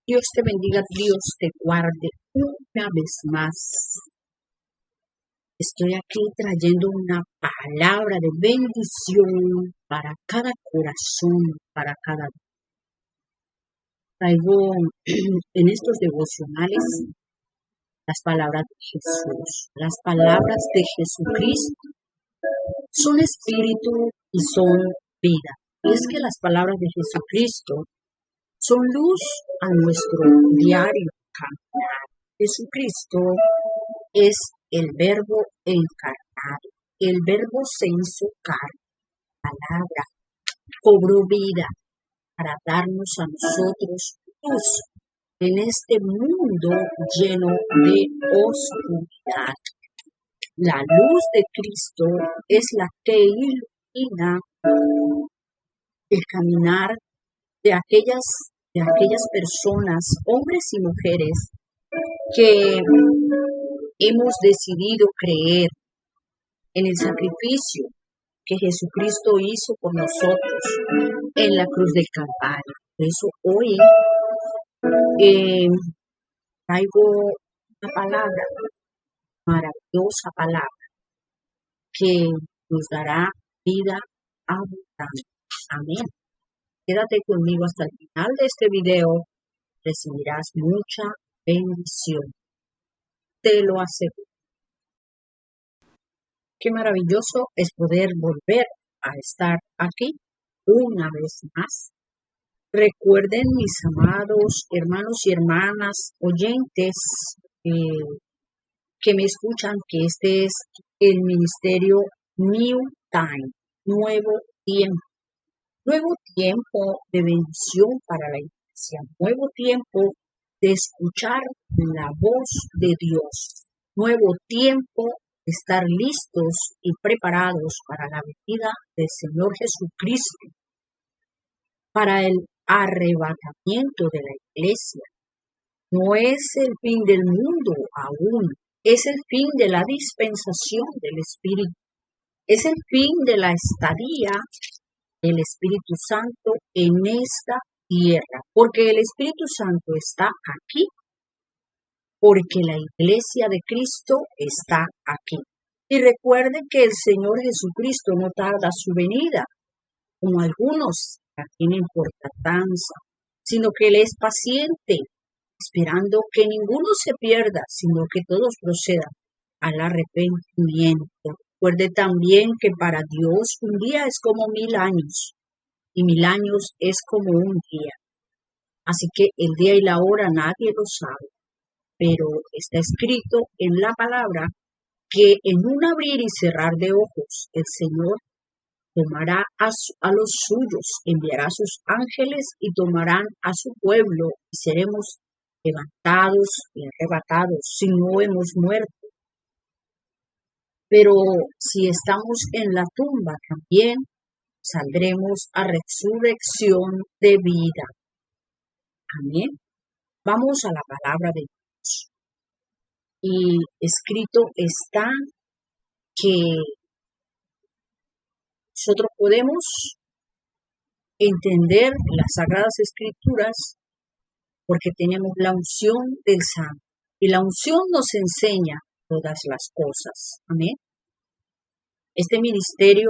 Dios te bendiga, Dios te guarde una vez más. Estoy aquí trayendo una palabra de bendición para cada corazón, para cada día. Traigo en estos devocionales las palabras de Jesús. Las palabras de Jesucristo son espíritu y son vida. Y es que las palabras de Jesucristo son luz a nuestro diario caminar. Jesucristo es el Verbo encarnado. El Verbo se hizo carne, palabra, cobró vida para darnos a nosotros luz en este mundo lleno de oscuridad. La luz de Cristo es la que ilumina el caminar de aquellas personas, hombres y mujeres, que hemos decidido creer en el sacrificio que Jesucristo hizo por nosotros en la cruz del Calvario. Por eso hoy traigo una palabra, maravillosa palabra, que nos dará vida abundante. Amén. Quédate conmigo hasta el final de este video, recibirás mucha bendición. Te lo aseguro. Qué maravilloso es poder volver a estar aquí una vez más. Recuerden, mis amados hermanos y hermanas oyentes que me escuchan, que este es el ministerio New Time, nuevo tiempo. Nuevo tiempo de bendición para la iglesia, nuevo tiempo de escuchar la voz de Dios, nuevo tiempo de estar listos y preparados para la venida del Señor Jesucristo, para el arrebatamiento de la iglesia. No es el fin del mundo aún, es el fin de la dispensación del Espíritu, es el fin de la estadía el Espíritu Santo en esta tierra, porque el Espíritu Santo está aquí, porque la iglesia de Cristo está aquí. Y recuerden que el Señor Jesucristo no tarda su venida, como algunos la tienen por tardanza, sino que Él es paciente, esperando que ninguno se pierda, sino que todos procedan al arrepentimiento. Recuerde también que para Dios un día es como 1000 años y 1000 años es como un día. Así que el día y la hora nadie lo sabe, pero está escrito en la palabra que en un abrir y cerrar de ojos el Señor tomará a los suyos, enviará a sus ángeles y tomarán a su pueblo y seremos levantados y arrebatados si no hemos muerto. Pero si estamos en la tumba también, saldremos a resurrección de vida. Amén. Vamos a la palabra de Dios. Y escrito está que nosotros podemos entender las Sagradas Escrituras porque tenemos la unción del Santo. Y la unción nos enseña todas las cosas. Amén. Este ministerio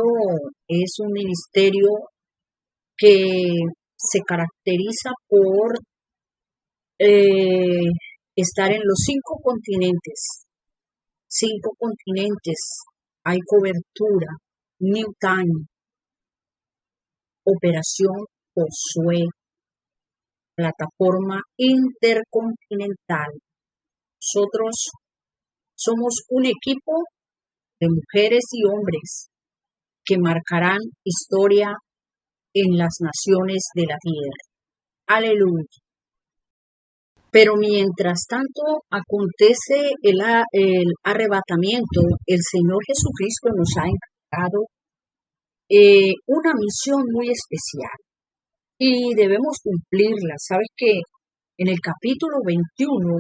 es un ministerio que se caracteriza por estar en los 5 continentes. 5 continentes. Hay cobertura. New Time. Operación Josué. Plataforma intercontinental. Nosotros somos un equipo de mujeres y hombres que marcarán historia en las naciones de la tierra. Aleluya. Pero mientras tanto acontece el arrebatamiento, el Señor Jesucristo nos ha encargado una misión muy especial y debemos cumplirla. ¿Sabes qué? En el capítulo 21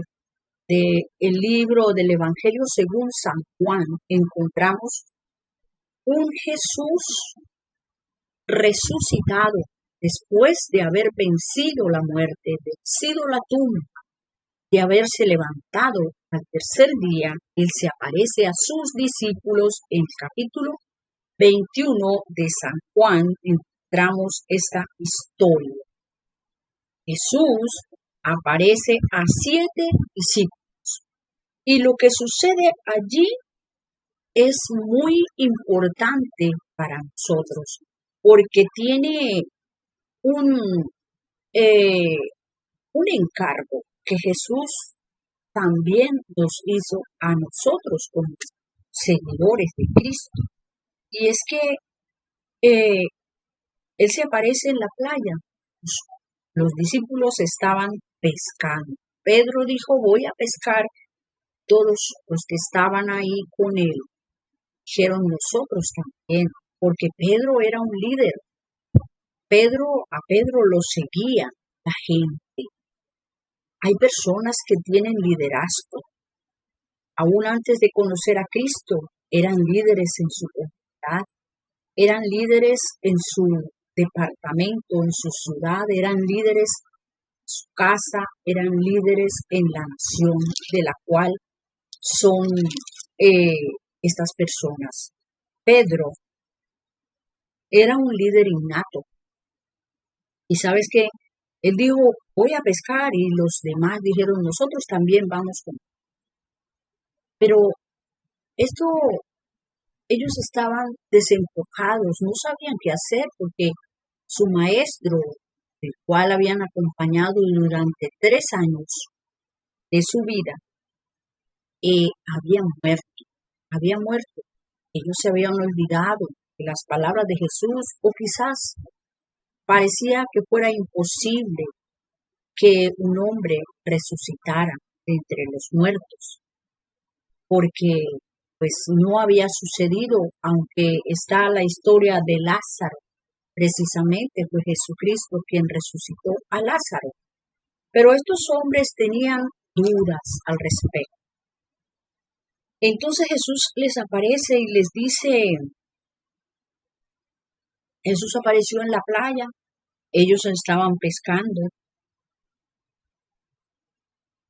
del libro del Evangelio según San Juan encontramos un Jesús resucitado después de haber vencido la muerte, vencido la tumba, de haberse levantado al tercer día, Él se aparece a sus discípulos en el capítulo 21 de San Juan. Encontramos esta historia. Jesús aparece a 7 discípulos y lo que sucede allí es muy importante para nosotros porque tiene un, eh, un encargo que Jesús también nos hizo a nosotros como seguidores de Cristo. Y es que Él se aparece en la playa. Los discípulos estaban pescando. Pedro dijo, voy a pescar. Todos los que estaban ahí con él dijeron, nosotros también, porque Pedro era un líder. A Pedro lo seguía la gente. Hay personas que tienen liderazgo. Aún antes de conocer a Cristo, eran líderes en su comunidad, eran líderes en su departamento, en su ciudad, eran líderes en su casa, eran líderes en la nación de la cual son estas personas. Pedro era un líder innato. Y sabes que él dijo, voy a pescar, y los demás dijeron, nosotros también vamos con él. Pero ellos estaban desenfocados, no sabían qué hacer porque su maestro, el cual habían acompañado durante 3 años de su vida, había muerto. Ellos se habían olvidado de las palabras de Jesús, o quizás parecía que fuera imposible que un hombre resucitara de entre los muertos, porque pues no había sucedido, aunque está la historia de Lázaro. Precisamente fue Jesucristo quien resucitó a Lázaro. Pero estos hombres tenían dudas al respecto. Entonces Jesús les aparece y les dice, Jesús apareció en la playa, ellos estaban pescando,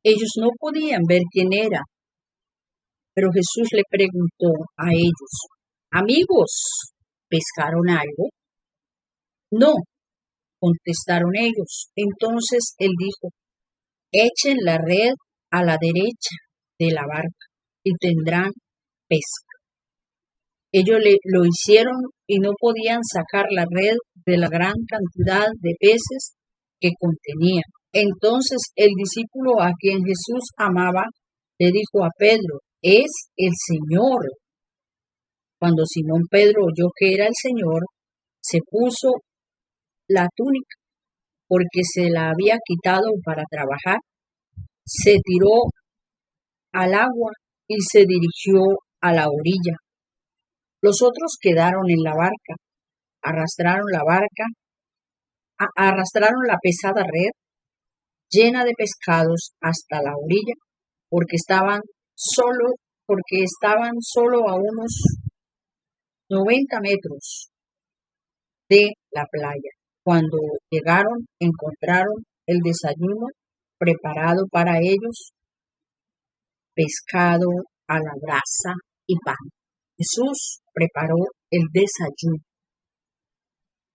ellos no podían ver quién era, pero Jesús le preguntó a ellos, amigos, ¿pescaron algo? No, contestaron ellos. Entonces él dijo, echen la red a la derecha de la barca y tendrán pesca. Ellos lo hicieron y no podían sacar la red de la gran cantidad de peces que contenía. Entonces el discípulo a quien Jesús amaba le dijo a Pedro, es el Señor. Cuando Simón Pedro oyó que era el Señor, se puso la túnica porque se la había quitado para trabajar, se tiró al agua y se dirigió a la orilla. Los otros quedaron en la barca, arrastraron la pesada red llena de pescados hasta la orilla, porque estaban solo a unos 90 metros de la playa. Cuando llegaron, encontraron el desayuno preparado para ellos, pescado a la brasa y pan. Jesús preparó el desayuno.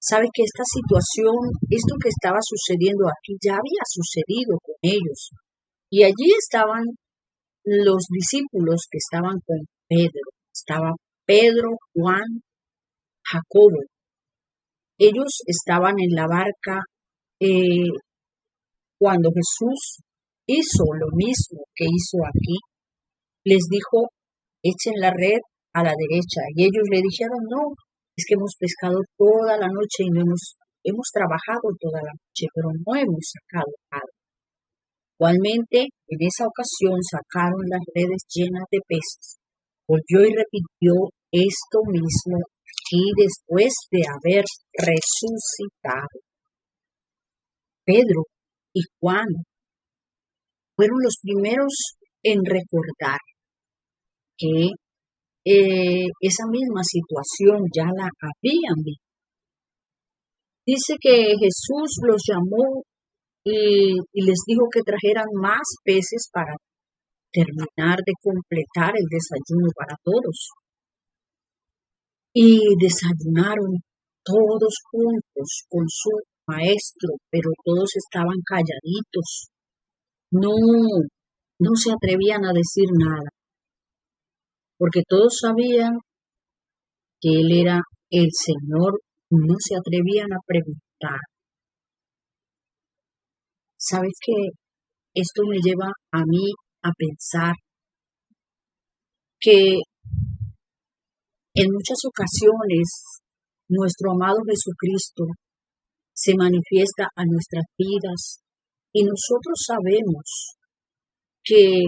Sabe que esta situación, esto que estaba sucediendo aquí, ya había sucedido con ellos. Y allí estaban los discípulos que estaban con Pedro. Estaba Pedro, Juan, Jacobo. Ellos estaban en la barca cuando Jesús hizo lo mismo que hizo aquí. Les dijo, echen la red a la derecha. Y ellos le dijeron, no, es que hemos pescado toda la noche y no hemos trabajado toda la noche, pero no hemos sacado nada. Igualmente, en esa ocasión sacaron las redes llenas de peces. Volvió y repitió esto mismo aquí después de haber resucitado. Pedro y Juan fueron los primeros en recordar que esa misma situación ya la habían visto. Dice que Jesús los llamó y les dijo que trajeran más peces para terminar de completar el desayuno para todos. Y desayunaron todos juntos con su maestro, pero todos estaban calladitos. No, no se atrevían a decir nada, porque todos sabían que él era el Señor, no se atrevían a preguntar. ¿Sabes qué? Esto me lleva a mí a pensar que en muchas ocasiones nuestro amado Jesucristo se manifiesta a nuestras vidas y nosotros sabemos que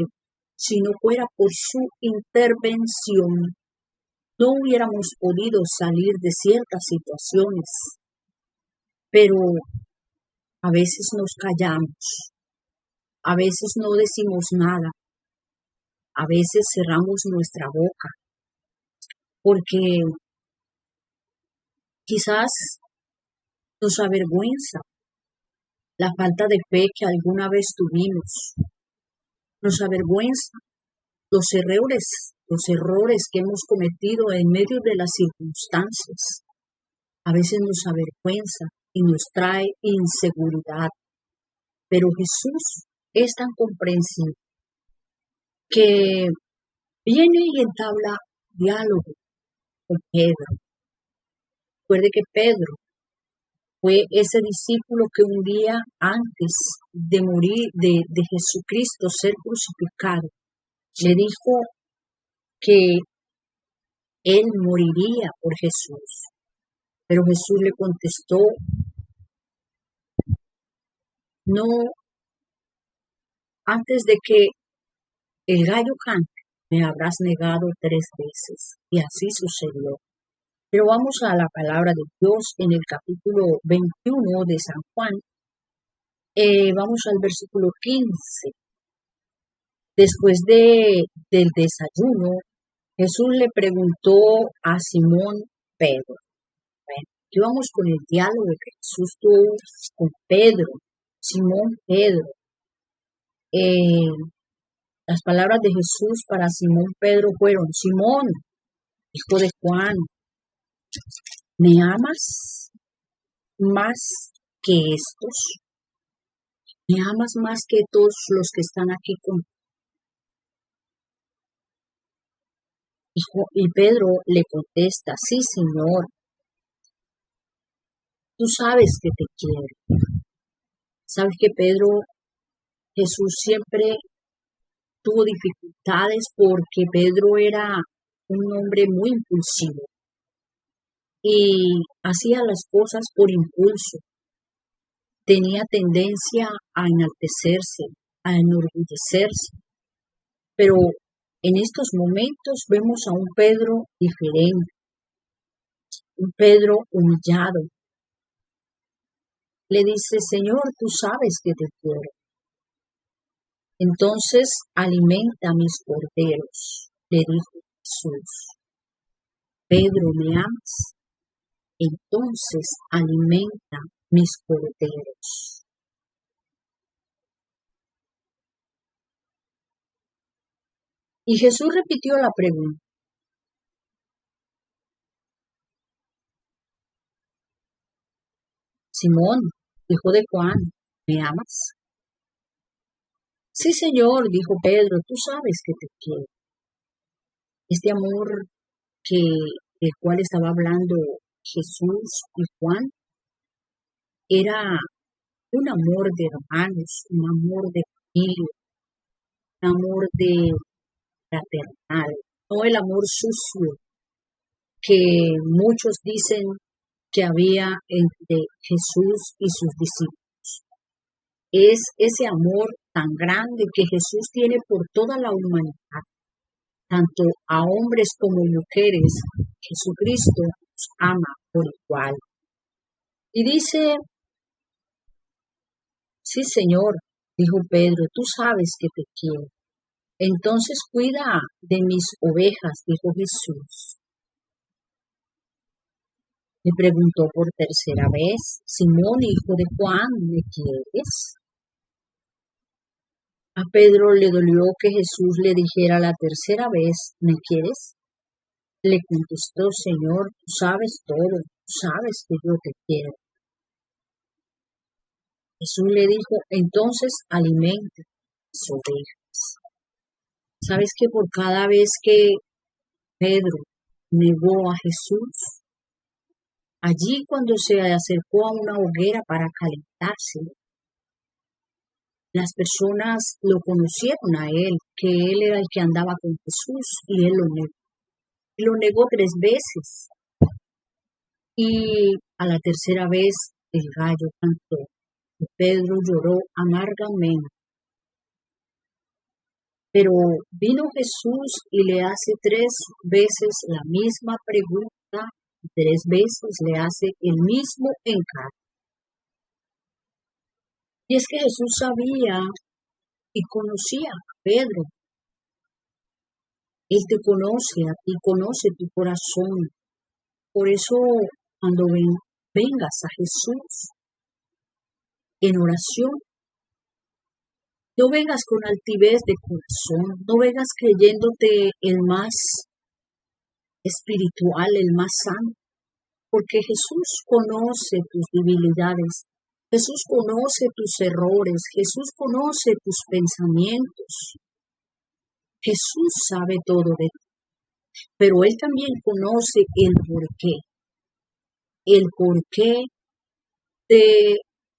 si no fuera por su intervención, no hubiéramos podido salir de ciertas situaciones, pero a veces nos callamos, a veces no decimos nada, a veces cerramos nuestra boca, porque quizás nos avergüenza la falta de fe que alguna vez tuvimos, nos avergüenza los errores que hemos cometido en medio de las circunstancias. A veces nos avergüenza y nos trae inseguridad, pero Jesús es tan comprensivo que viene y entabla diálogo con Pedro. Recuerde que Pedro fue ese discípulo que un día antes de morir, de Jesucristo ser crucificado, le dijo que él moriría por Jesús. Pero Jesús le contestó, no, antes de que el gallo cante, me habrás negado 3 veces. Y así sucedió. Pero vamos a la palabra de Dios en el capítulo 21 de San Juan. Vamos al versículo 15. Después del desayuno, Jesús le preguntó a Simón Pedro. Bueno, aquí vamos con el diálogo que Jesús tuvo con Pedro, Simón Pedro. Las palabras de Jesús para Simón Pedro fueron: Simón, hijo de Juan, ¿me amas más que estos? ¿Me amas más que todos los que están aquí contigo? Y Pedro le contesta, sí, Señor, tú sabes que te quiero. ¿Sabes que Jesús siempre tuvo dificultades porque Pedro era un hombre muy impulsivo y hacía las cosas por impulso? Tenía tendencia a enaltecerse, a enorgullecerse, pero en estos momentos vemos a un Pedro diferente, un Pedro humillado. Le dice, Señor, tú sabes que te quiero. Entonces alimenta mis corderos, le dijo Jesús. Pedro, ¿me amas? Entonces alimenta mis corderos. Y Jesús repitió la pregunta. Simón, hijo de Juan, ¿me amas? Sí, Señor, dijo Pedro, tú sabes que te quiero. Este amor del cual estaba hablando Jesús y Juan era un amor de hermanos, un amor de familia, un amor de fraternal, no el amor sucio que muchos dicen que había entre Jesús y sus discípulos. Es ese amor tan grande que Jesús tiene por toda la humanidad, tanto a hombres como mujeres. Jesucristo nos ama por igual. Y dice, sí, Señor, dijo Pedro, tú sabes que te quiero. Entonces cuida de mis ovejas, dijo Jesús. Le preguntó por tercera vez: Simón, hijo de Juan, ¿me quieres? A Pedro le dolió que Jesús le dijera la tercera vez: ¿me quieres? Le contestó: Señor, tú sabes todo, tú sabes que yo te quiero. Jesús le dijo: entonces alimente las ovejas. ¿Sabes que por cada vez que Pedro negó a Jesús, allí cuando se acercó a una hoguera para calentarse, las personas lo conocieron a él, que él era el que andaba con Jesús, y él lo negó. Y lo negó 3 veces. Y a la tercera vez el gallo cantó y Pedro lloró amargamente. Pero vino Jesús y le hace 3 veces la misma pregunta, y 3 veces le hace el mismo encargo. Y es que Jesús sabía y conocía a Pedro. Él te conoce a ti, conoce tu corazón. Por eso cuando vengas a Jesús en oración, no vengas con altivez de corazón, no vengas creyéndote el más espiritual, el más santo, porque Jesús conoce tus debilidades, Jesús conoce tus errores, Jesús conoce tus pensamientos, Jesús sabe todo de ti, pero Él también conoce el porqué de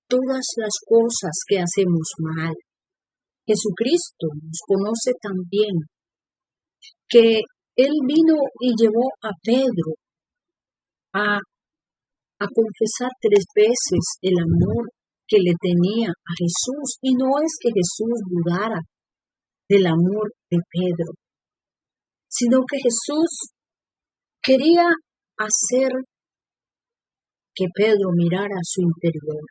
todas las cosas que hacemos mal. Jesucristo nos conoce también que Él vino y llevó a Pedro a confesar 3 veces el amor que le tenía a Jesús. Y no es que Jesús dudara del amor de Pedro, sino que Jesús quería hacer que Pedro mirara su interior,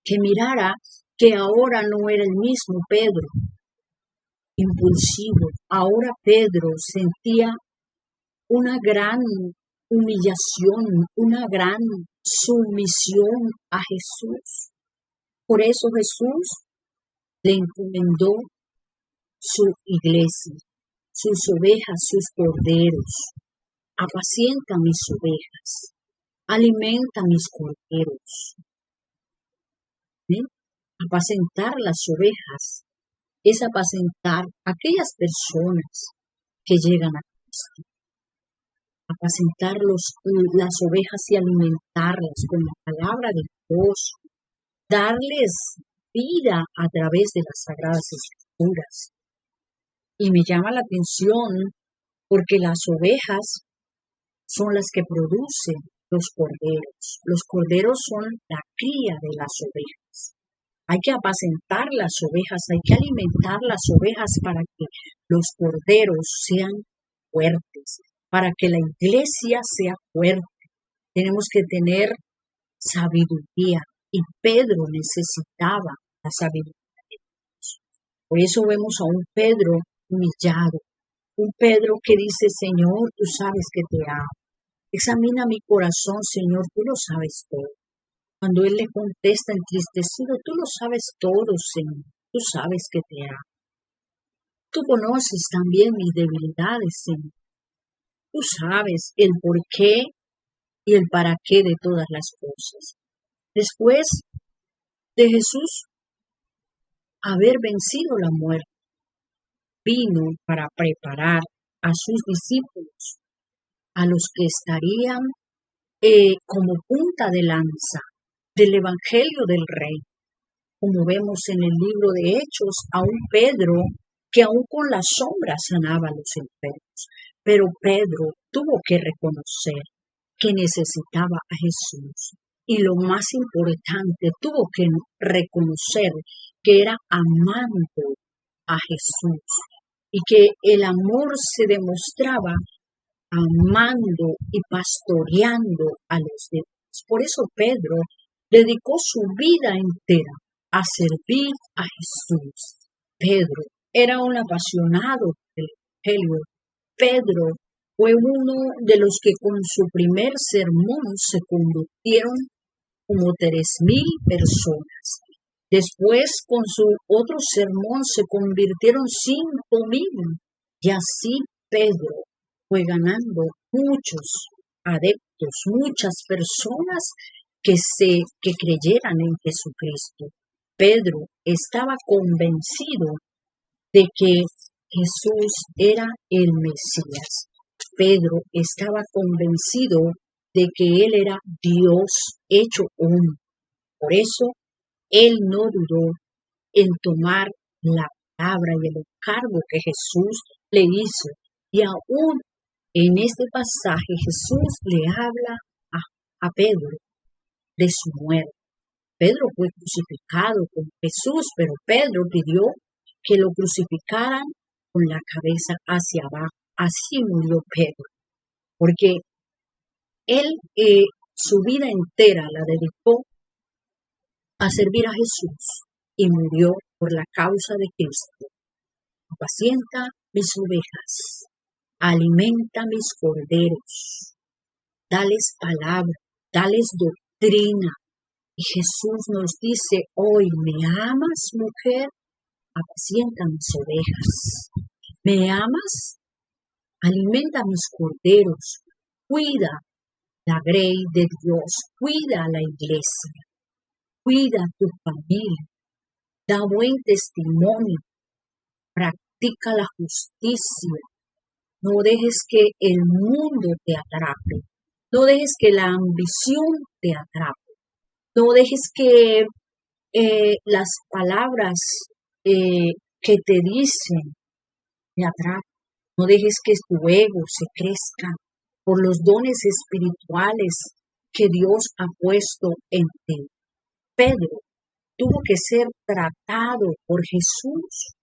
que mirara que ahora no era el mismo Pedro impulsivo. Ahora Pedro sentía una gran humillación, una gran sumisión a Jesús. Por eso Jesús le encomendó su iglesia, sus ovejas, sus corderos. Apacienta mis ovejas, alimenta mis corderos. ¿Sí? Apacentar las ovejas es apacentar a aquellas personas que llegan a Cristo. Apacentar las ovejas y alimentarlas con la palabra de Dios, darles vida a través de las sagradas escrituras. Y me llama la atención porque las ovejas son las que producen los corderos. Los corderos son la cría de las ovejas. Hay que apacentar las ovejas, hay que alimentar las ovejas para que los corderos sean fuertes, para que la iglesia sea fuerte. Tenemos que tener sabiduría y Pedro necesitaba la sabiduría de Dios. Por eso vemos a un Pedro humillado, un Pedro que dice: Señor, tú sabes que te amo. Examina mi corazón, Señor, tú lo sabes todo. Cuando Él le contesta entristecido: tú lo sabes todo, Señor, tú sabes que te amo. Tú conoces también mis debilidades, Señor. Tú sabes el porqué y el para qué de todas las cosas. Después de Jesús haber vencido la muerte, vino para preparar a sus discípulos, a los que estarían como punta de lanza del Evangelio del Rey. Como vemos en el libro de Hechos, a un Pedro que aún con la sombra sanaba a los enfermos. Pero Pedro tuvo que reconocer que necesitaba a Jesús. Y lo más importante, tuvo que reconocer que era amando a Jesús. Y que el amor se demostraba amando y pastoreando a los demás. Por eso Pedro dedicó su vida entera a servir a Jesús. Pedro era un apasionado del Evangelio. Pedro Fue uno de los que con su primer sermón se convirtieron como 3.000 personas. Después, con su otro sermón, se convirtieron 5.000. Y así Pedro fue ganando muchos adeptos, muchas personas que creyeran en Jesucristo. Pedro estaba convencido de que Jesús era el Mesías. Pedro estaba convencido de que Él era Dios hecho hombre. Por eso, Él no dudó en tomar la palabra y el encargo que Jesús le hizo. Y aún en este pasaje Jesús le habla a Pedro de su muerte. Pedro fue crucificado con Jesús, pero Pedro pidió que lo crucificaran con la cabeza hacia abajo. Así murió Pedro, porque él su vida entera la dedicó a servir a Jesús y murió por la causa de Cristo. Apacienta mis ovejas, alimenta mis corderos, dales palabra, dales doctrina. Y Jesús nos dice hoy, ¿me amas, mujer? Apacienta mis ovejas. ¿Me amas? Alimenta mis corderos. Cuida la grey de Dios. Cuida a la iglesia. Cuida a tu familia. Da buen testimonio. Practica la justicia. No dejes que el mundo te atrape. No dejes que la ambición te atrape. No dejes que las palabras que te dicen te atrapen. No dejes que tu ego se crezca por los dones espirituales que Dios ha puesto en ti. Pedro tuvo que ser tratado por Jesús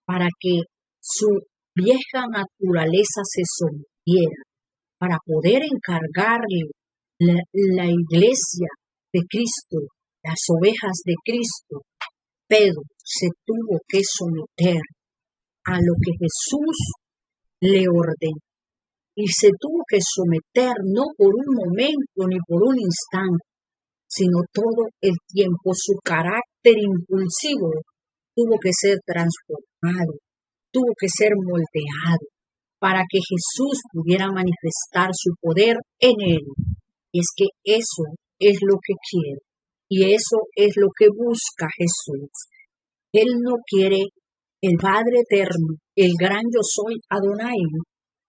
para que su vieja naturaleza se sometiera, para poder encargarle la iglesia de Cristo, las ovejas de Cristo. Pedro se tuvo que someter a lo que Jesús le ordenó. Y se tuvo que someter no por un momento ni por un instante, sino todo el tiempo. Su carácter impulsivo tuvo que ser transformado, tuvo que ser moldeado para que Jesús pudiera manifestar su poder en él. Y es que eso es lo que quiere y eso es lo que busca Jesús. Él no quiere, el Padre Eterno, el gran yo soy Adonai,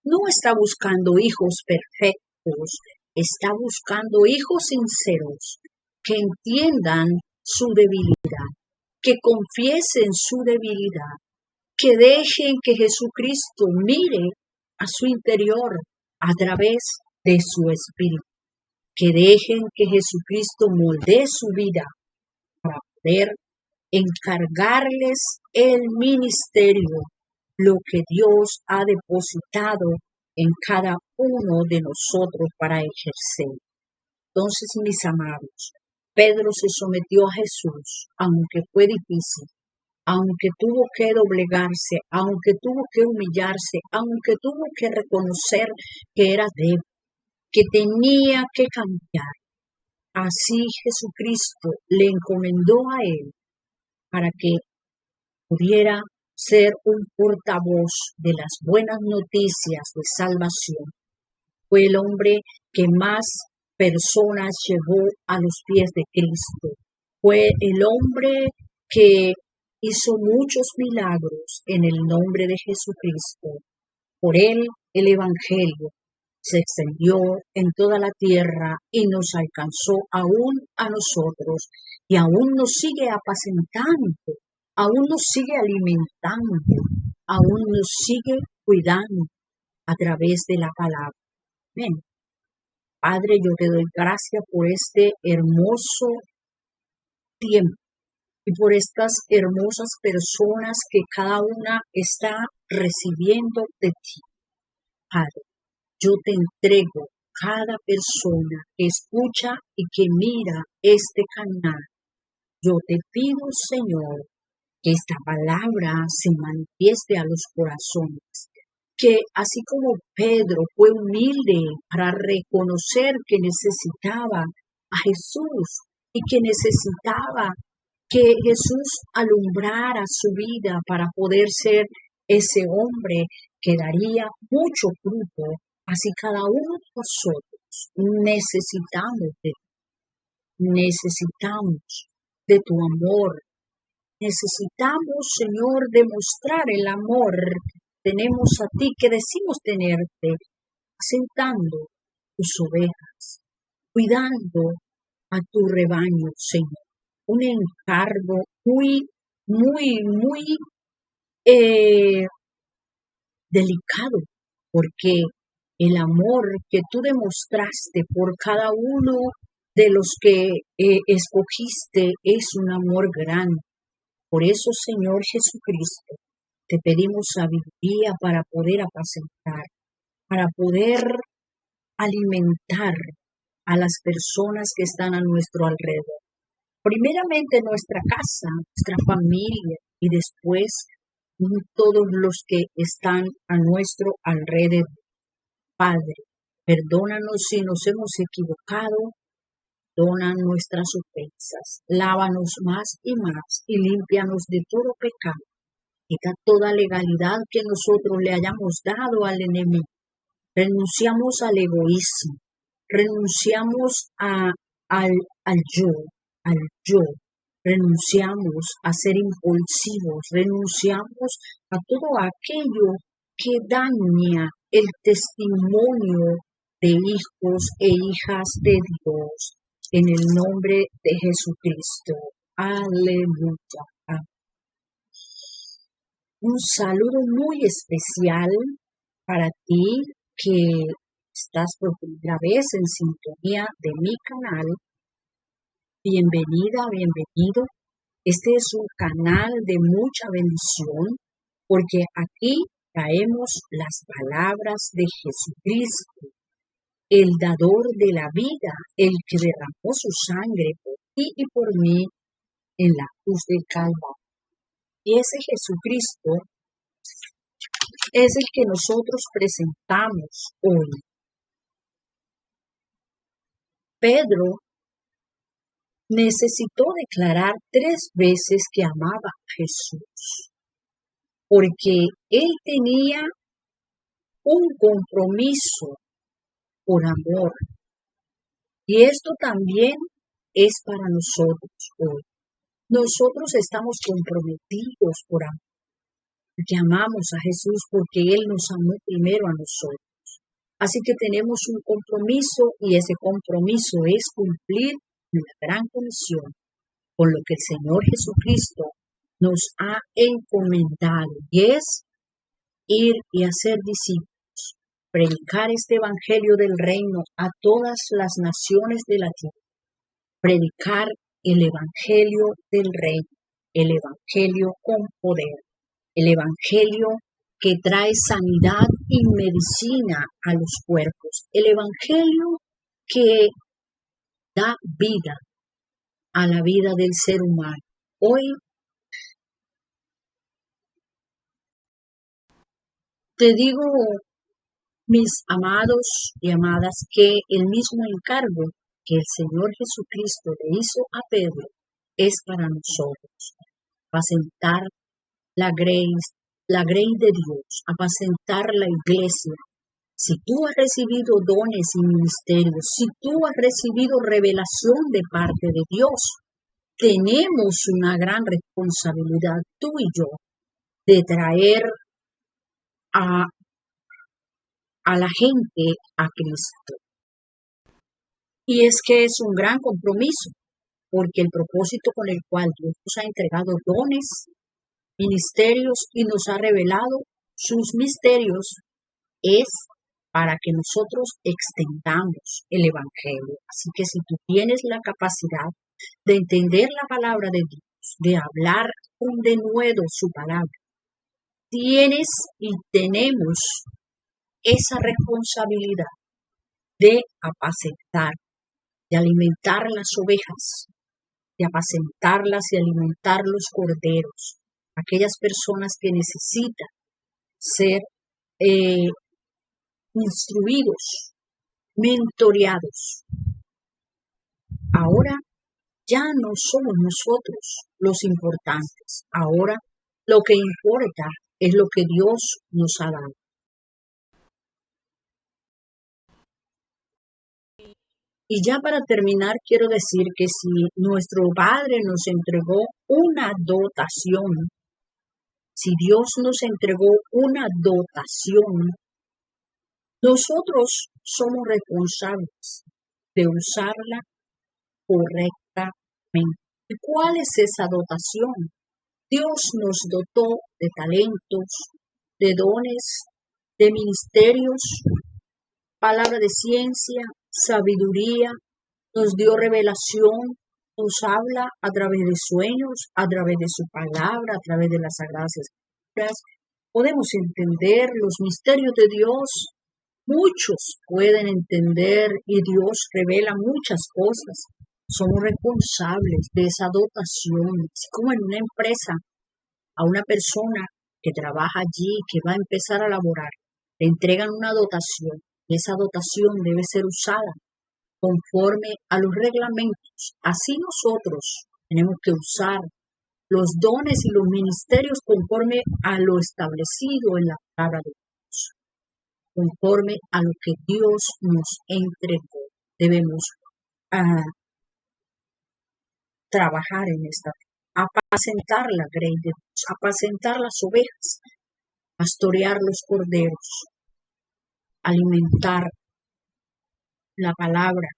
no está buscando hijos perfectos, está buscando hijos sinceros que entiendan su debilidad, que confiesen su debilidad, que dejen que Jesucristo mire a su interior a través de su espíritu, que dejen que Jesucristo moldee su vida para poder encargarles el ministerio, lo que Dios ha depositado en cada uno de nosotros para ejercer. Entonces, mis amados, Pedro se sometió a Jesús, aunque fue difícil, aunque tuvo que doblegarse, aunque tuvo que humillarse, aunque tuvo que reconocer que era débil, que tenía que cambiar. Así Jesucristo le encomendó a él para que pudiera ser un portavoz de las buenas noticias de salvación. Fue el hombre que más personas llevó a los pies de Cristo. Fue el hombre que hizo muchos milagros en el nombre de Jesucristo. Por él el Evangelio se extendió en toda la tierra y nos alcanzó aún a nosotros y aún nos sigue apacentando, aún nos sigue alimentando, aún nos sigue cuidando a través de la palabra. Amén. Padre, yo te doy gracias por este hermoso tiempo y por estas hermosas personas que cada una está recibiendo de ti. Padre, yo te entrego cada persona que escucha y que mira este canal. Yo te pido, Señor, que esta palabra se manifieste a los corazones, que así como Pedro fue humilde para reconocer que necesitaba a Jesús y que necesitaba que Jesús alumbrara su vida para poder ser ese hombre que daría mucho fruto, así cada uno de nosotros necesitamos de tu amor. Necesitamos, Señor, demostrar el amor que tenemos a ti, que decimos tenerte, asentando tus ovejas, cuidando a tu rebaño, Señor. Un encargo muy delicado, porque el amor que tú demostraste por cada uno de los que escogiste es un amor grande. Por eso, Señor Jesucristo, te pedimos sabiduría para poder apacentar, para poder alimentar a las personas que están a nuestro alrededor. Primeramente nuestra casa, nuestra familia y después todos los que están a nuestro alrededor. Padre, perdónanos si nos hemos equivocado, perdona nuestras ofensas, lávanos más y límpianos de todo pecado. Quita toda legalidad que nosotros le hayamos dado al enemigo. Renunciamos al egoísmo, renunciamos al yo, renunciamos a ser impulsivos, renunciamos a todo aquello que daña el testimonio de hijos e hijas de Dios. En el nombre de Jesucristo. Aleluya. Un saludo muy especial para ti que estás por primera vez en sintonía de mi canal. Bienvenida, bienvenido. Este es un canal de mucha bendición porque aquí traemos las palabras de Jesucristo, el dador de la vida, el que derramó su sangre por ti y por mí en la cruz del Calvario. Y ese Jesucristo es el que nosotros presentamos hoy. Pedro necesitó declarar 3 veces que amaba a Jesús, porque él tenía un compromiso por amor. Y esto también es para nosotros hoy. Nosotros estamos comprometidos por amor, porque amamos a Jesús, porque Él nos amó primero a nosotros. Así que tenemos un compromiso y ese compromiso es cumplir la gran comisión con lo que el Señor Jesucristo nos ha encomendado, y es ir y hacer discípulos, predicar este evangelio del reino a todas las naciones de la tierra, predicar el evangelio del reino, el evangelio con poder, el evangelio que trae sanidad y medicina a los cuerpos, el evangelio que da vida a la vida del ser humano. Hoy te digo, mis amados y amadas, que el mismo encargo que el Señor Jesucristo le hizo a Pedro es para nosotros. Apacentar la grey de Dios, apacentar la iglesia. Si tú has recibido dones y ministerios, si tú has recibido revelación de parte de Dios, tenemos una gran responsabilidad, tú y yo, de traer a la gente a Cristo. Y es que es un gran compromiso, porque el propósito con el cual Dios nos ha entregado dones, ministerios y nos ha revelado sus misterios es para que nosotros extendamos el Evangelio. Así que si tú tienes la capacidad de entender la palabra de Dios, de hablar con denuedo su palabra, tienes y tenemos esa responsabilidad de apacentar, de alimentar las ovejas, de apacentarlas y alimentar los corderos, aquellas personas que necesitan ser instruidos, mentoreados. Ahora ya no somos nosotros los importantes. Ahora lo que importa es lo que Dios nos ha dado. Y ya para terminar, quiero decir que si nuestro Padre nos entregó una dotación, si Dios nos entregó una dotación, nosotros somos responsables de usarla correctamente. ¿Y cuál es esa dotación? Dios nos dotó de talentos, de dones, de ministerios, palabra de ciencia, sabiduría, nos dio revelación, nos habla a través de sueños, a través de su palabra, a través de las sagradas escrituras. Podemos entender los misterios de Dios. Muchos pueden entender y Dios revela muchas cosas. Somos responsables de esa dotación, así como en una empresa, a una persona que trabaja allí, que va a empezar a laborar, le entregan una dotación y esa dotación debe ser usada conforme a los reglamentos. Así nosotros tenemos que usar los dones y los ministerios conforme a lo establecido en la palabra de Dios, conforme a lo que Dios nos entregó. Debemos trabajar en esta vida, apacentar la grey de Dios, apacentar las ovejas, pastorear los corderos, alimentar la palabra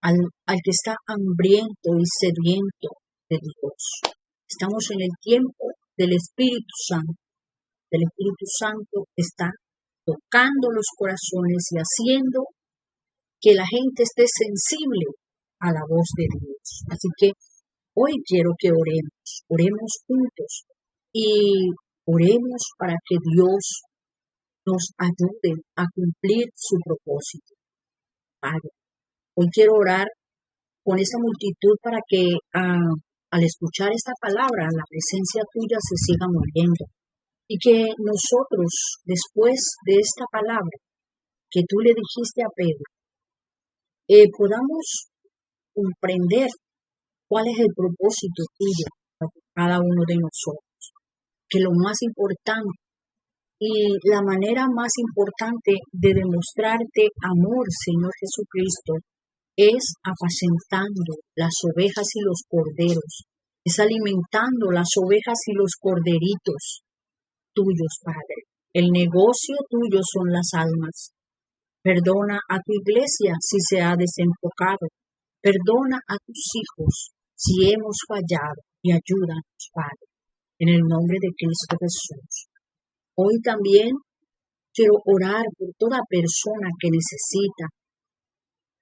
al que está hambriento y sediento de Dios. Estamos en el tiempo del Espíritu Santo. El Espíritu Santo está tocando los corazones y haciendo que la gente esté sensible a la voz de Dios. Así que hoy quiero que oremos juntos y oremos para que Dios nos ayude a cumplir su propósito. Padre, hoy quiero orar con esa multitud para que al escuchar esta palabra, la presencia tuya se siga moviendo y que nosotros, después de esta palabra que tú le dijiste a Pedro, podamos comprender cuál es el propósito tuyo para cada uno de nosotros. Que lo más importante y la manera más importante de demostrarte amor, Señor Jesucristo, es apacentando las ovejas y los corderos, es alimentando las ovejas y los corderitos tuyos, Padre. El negocio tuyo son las almas. Perdona a tu iglesia si se ha desenfocado. Perdona a tus hijos si hemos fallado y ayúdanos, Padre, en el nombre de Cristo Jesús. Hoy también quiero orar por toda persona que necesita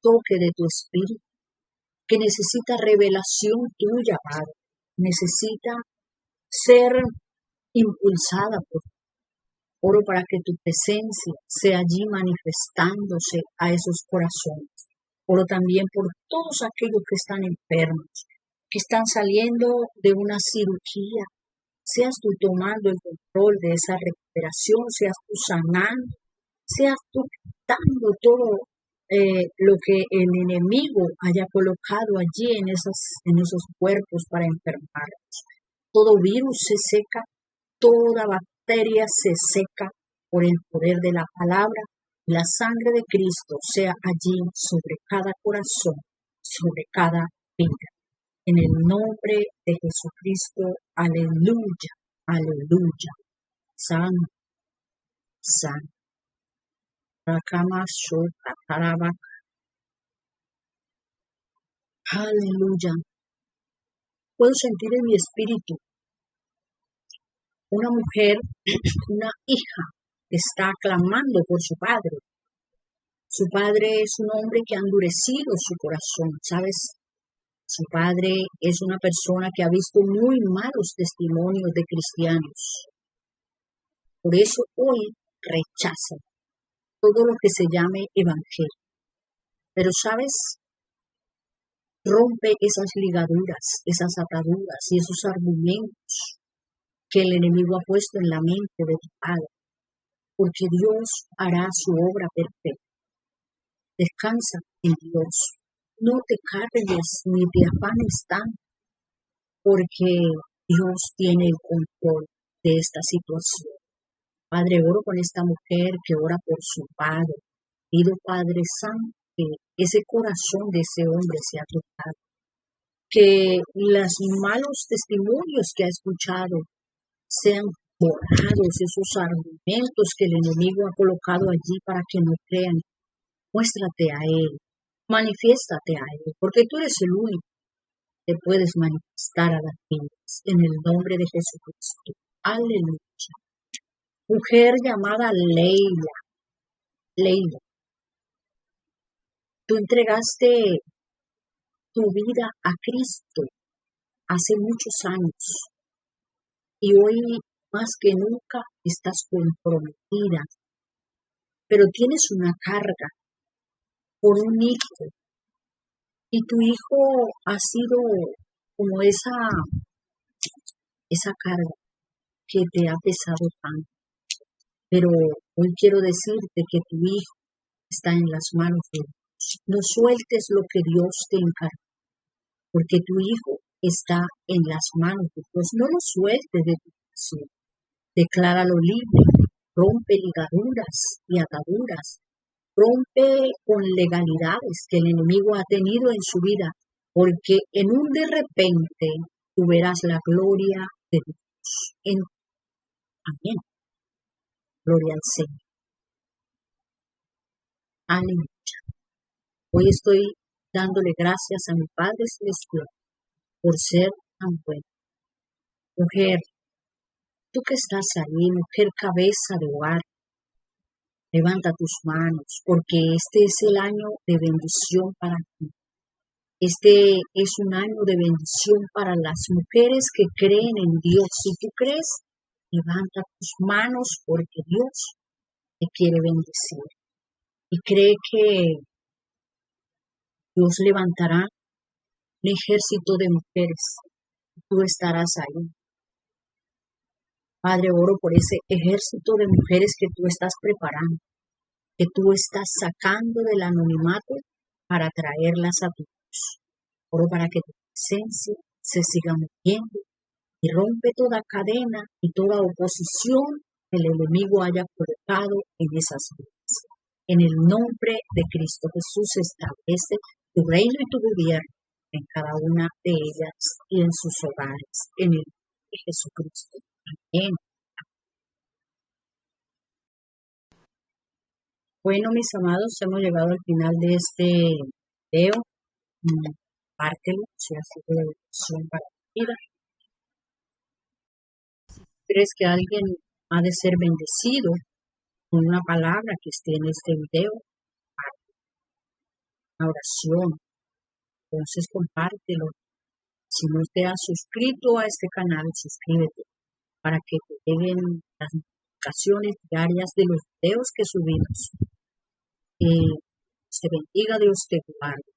toque de tu espíritu, que necesita revelación tuya, Padre, necesita ser impulsada por ti. Oro para que tu presencia sea allí manifestándose a esos corazones. Oro también por todos aquellos que están enfermos, que están saliendo de una cirugía. Seas tú tomando el control de esa recuperación, seas tú sanando, seas tú quitando todo lo que el enemigo haya colocado allí en esos cuerpos para enfermarlos. Todo virus se seca, toda bacteria se seca por el poder de la palabra. La sangre de Cristo sea allí sobre cada corazón, sobre cada vida. En el nombre de Jesucristo, aleluya, aleluya. Santo, santo. Aleluya. Puedo sentir en mi espíritu una mujer, una hija, que está clamando por su padre. Su padre es un hombre que ha endurecido su corazón, ¿sabes? Su padre es una persona que ha visto muy malos testimonios de cristianos. Por eso hoy rechaza todo lo que se llame evangelio. Pero, ¿sabes? Rompe esas ligaduras, esas ataduras y esos argumentos que el enemigo ha puesto en la mente de tu padre. porque Dios hará su obra perfecta. Descansa en Dios. No te cargues ni te afanes tanto, porque Dios tiene el control de esta situación. Padre, oro con esta mujer que ora por su padre. Pido, Padre Santo, que ese corazón de ese hombre sea tocado, que los malos testimonios que ha escuchado sean borrados, esos argumentos que el enemigo ha colocado allí para que no crean. Muéstrate a él, manifiéstate a él, porque tú eres el único que puedes manifestar a las vidas en el nombre de Jesucristo. Aleluya. Mujer llamada Leila, tú entregaste tu vida a Cristo hace muchos años y hoy más que nunca estás comprometida, pero tienes una carga por un hijo y tu hijo ha sido como esa carga que te ha pesado tanto. Pero hoy quiero decirte que tu hijo está en las manos de Dios. No sueltes lo que Dios te encarga, porque tu hijo está en las manos de Dios. No lo sueltes de tu corazón. Decláralo libre. Rompe ligaduras y ataduras. Rompe con legalidades que el enemigo ha tenido en su vida, porque en un de repente tú verás la gloria de Dios. Amén. Gloria al Señor. Aleluya. Hoy estoy dándole gracias a mi Padre Celestial por ser tan bueno. Mujer, tú que estás ahí, mujer cabeza de hogar, levanta tus manos, porque este es el año de bendición para ti. Este es un año de bendición para las mujeres que creen en Dios. Si tú crees, levanta tus manos porque Dios te quiere bendecir. Y cree que Dios levantará un ejército de mujeres. Tú estarás ahí. Padre, oro por ese ejército de mujeres que tú estás preparando, que tú estás sacando del anonimato para traerlas a tu Dios. Oro para que tu presencia se siga moviendo y rompe toda cadena y toda oposición que el enemigo haya colocado en esas vidas. En el nombre de Cristo Jesús establece tu reino y tu gobierno en cada una de ellas y en sus hogares. En el nombre de Jesucristo. Amén. Bueno, mis amados, hemos llegado al final de este video. Compártelo si ha sido de bendición para tu vida. ¿Crees que alguien ha de ser bendecido con una palabra que esté en este video? Una oración. Entonces compártelo. Si no te has suscrito a este canal, suscríbete para que te lleguen las notificaciones diarias de los videos que subimos. Te bendiga, Dios te guarde.